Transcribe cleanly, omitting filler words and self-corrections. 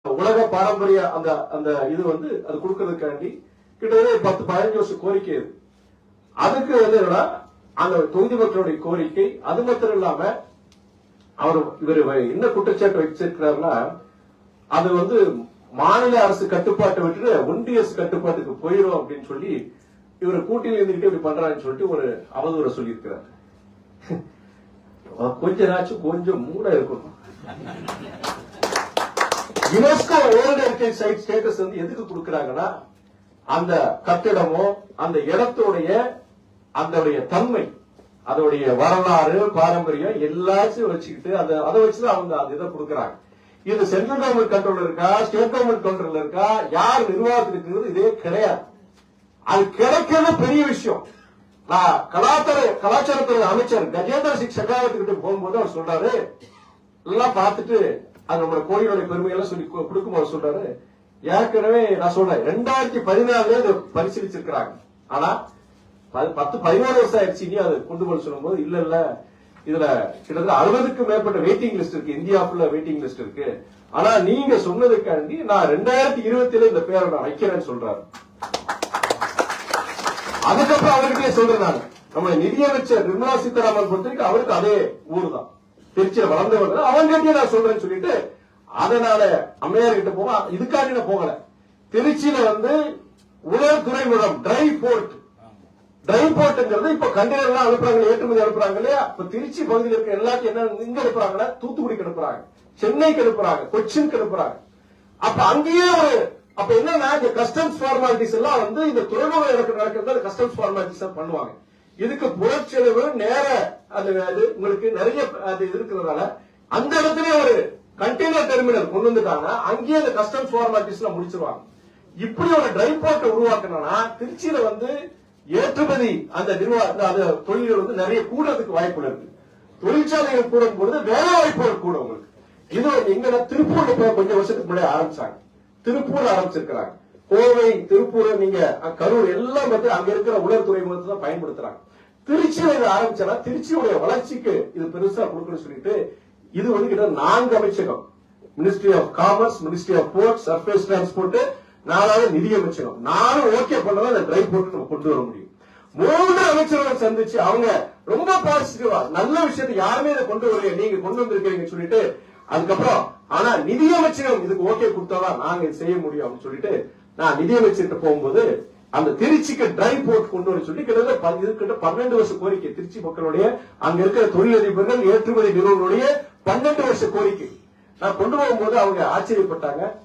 உலக பாரம்பரிய அந்த அந்த இது வந்து அது கொடுக்கறதுக்காண்டி கிட்டத்தட்ட 10-15 வருஷம் கோரிக்கை இது. அதுக்கு வந்து என்னன்னா அந்த தொகுதி மக்களுடைய கோரிக்கை. அது மாத்திரம் இல்லாம இவர் என்ன குற்றச்சாட்டு வச்சிருக்கிறாருன்னா அது வந்து மாநில அரசு கட்டுப்பாட்டை விட்டு ஒன்றிய அரசு கட்டுப்பாட்டுக்கு போயிடும் அப்படின்னு சொல்லி இவர் கூட்டில் இருந்துகிட்டு இப்படி பண்றான்னு சொல்லிட்டு ஒரு அவதூறை சொல்லியிருக்கிறார். கொஞ்சம் மூட இருக்கணும். UNESCO world heritage site status வந்து எதுக்கு கொடுக்கறாங்கன்னா அந்த கட்டிடமோ அந்த இடத்துடைய அதோடைய தன்மை, அதோடைய வரலாறு, பாரம்பரியம் எல்லாத்தையும் வச்சுக்கிட்டு அதை வச்சுதான் அவங்க அந்த இதை கொடுக்கறாங்க. இது சென்ட்ரல் கவர்மெண்ட் கண்ட்ரோல் இருக்கா, ஸ்டேட் கவர்மெண்ட் கண்ட்ரோல் இருக்கா, யார் நிர்வாகத்தில் இருக்கிறது இதே கிடையாது. அது கிடைக்கிறது பெரிய விஷயம். நான் கலாச்சாரத்துறை அமைச்சர் கஜேந்திர சிங் ஷெகாவத் போகும்போது அவர் சொல்றாரு, எல்லாம் பார்த்துட்டு அது நம்மளோட கோயிலுடைய பெருமையெல்லாம் சொல்லி கொடுக்கும்போது சொல்றாரு, ஏற்கனவே நான் சொல்றேன் 2014 இதை பரிசீலிச்சிருக்கிறாங்க. ஆனா 10-11 வருஷம் ஆயிடுச்சு. இனி அது கொண்டு போய் சொல்லும் போது இல்ல இதுல கிட்டத்தட்ட 60க்கும் மேற்பட்ட வெயிட்டிங் லிஸ்ட் இருக்கு, இந்தியா ஃபுல்லா வெயிட்டிங் லிஸ்ட் இருக்கு. ஆனா நீங்க சொன்னதுக்காண்டி நான் 2020 இந்த பேரை நான் வைக்கிறேன்னு சொல்றாரு. அதுக்கப்புறம் அவர்கிட்டயே சொல்றேன், நான் நம்ம நிதியமைச்சர் நிர்மலா சீதாராமன் பொறுத்தவரைக்கும் அவருக்கு அதே ஊர் தான், திருச்சியில வளர்ந்தவங்க. அவங்ககிட்டயே நான் சொல்றேன்னு சொல்லிட்டு அதனால அம்மையார் கிட்ட போக இதுக்காண்டி நான் போகல. திருச்சியில வந்து உலர் துறைமுகம் டிரை போர்ட்ங்கிறது இப்ப கண்டெய்னர் எல்லாம் அனுப்புறாங்க, ஏற்றுமதி அனுப்புறாங்க இல்லையா. இப்ப திருச்சி பகுதியில் இருக்க எல்லாத்தையும் என்ன இங்க அனுப்புறாங்கன்னா தூத்துக்குடிக்கு அனுப்புறாங்க, சென்னைக்கு அனுப்புறாங்க, கொச்சினுக்கு அனுப்புறாங்க. அப்ப அங்கேயே அப்ப என்னன்னா இந்த கஸ்டம்ஸ் ஃபார்மாலிட்டிஸ் எல்லாம் வந்து இந்த துறைமுகம் நடக்கிறது கஸ்டம்ஸ் ஃபார்மாலிட்டிஸ் பண்ணுவாங்க. இதுக்கு புறச்செலவு நேர அது உங்களுக்கு நிறைய அது இருக்கிறதுனால அந்த இடத்துல ஒரு கண்டெய்னர் டெர்மினல் கொண்டு வந்துட்டாங்கன்னா அங்கேயே அந்த கஸ்டம்ஸ் ஃபார்மாலிட்டிஸ் எல்லாம் முடிச்சிருவாங்க. இப்படி ஒரு ட்ரை போர்ட்டை உருவாக்கணும்னா திருச்சியில வந்து ஏற்றுமதி அந்த தொழில்கள் வந்து நிறைய கூடுறதுக்கு வாய்ப்பு இருக்கு. தொழிற்சாலைகள் கூடும் பொழுது வேலை வாய்ப்புகள் கூட உங்களுக்கு. இது எங்க திருப்பூர்ல கொஞ்சம் வருஷத்துக்கு முன்னாடி ஆரம்பிச்சாங்க, திருப்பூர் ஆரம்பிச்சிருக்கிறாங்க. கோவை, திருப்பூர், நீங்க கரூர் எல்லாம் வந்து அங்க இருக்கிற உலர் துறைமுகத்தை தான் பயன்படுத்துறாங்க. திருச்சியில இது ஆரம்பிச்சா திருச்சியுடைய வளர்ச்சிக்கு இது பெருசா கொடுக்கணும்னு சொல்லிட்டு இது வந்து கிட்ட 4 அமைச்சகம், ministry of commerce, ministry of port, surface transport, 4வது நிதி அமைச்சகம். 4 ஓகே பண்ணதான் இந்த டிரை போர்ட் நம்ம கொண்டு வர முடியும். 3 அமைச்சர்கள் சந்திச்சு அவங்க ரொம்ப பாசிட்டிவா நல்ல விஷயத்தை யாருமே இதை கொண்டு வரல, நீங்க கொண்டு வந்திருக்கீங்கன்னு சொல்லிட்டு அதுக்கப்புறம் ஆனா நிதி அமைச்சகம் இதுக்கு ஓகே கொடுத்தாதான் நாங்க இது செய்ய முடியும் அப்படின்னு சொல்லிட்டு நான் நிதி அமைச்சர்கிட்ட போகும்போது அந்த திருச்சிக்கு டிரை போர்ட் கொண்டு வர சொல்லி கிட்டத்தட்ட 12 வருஷ கோரிக்கை திருச்சி மக்களுடைய, அங்க இருக்கிற தொழிலதிபர்கள், ஏற்றுமதி நிறுவனங்களுடைய 12 வருஷ கோரிக்கை நான் கொண்டு போகும்போது அவங்க ஆச்சரியப்பட்டாங்க.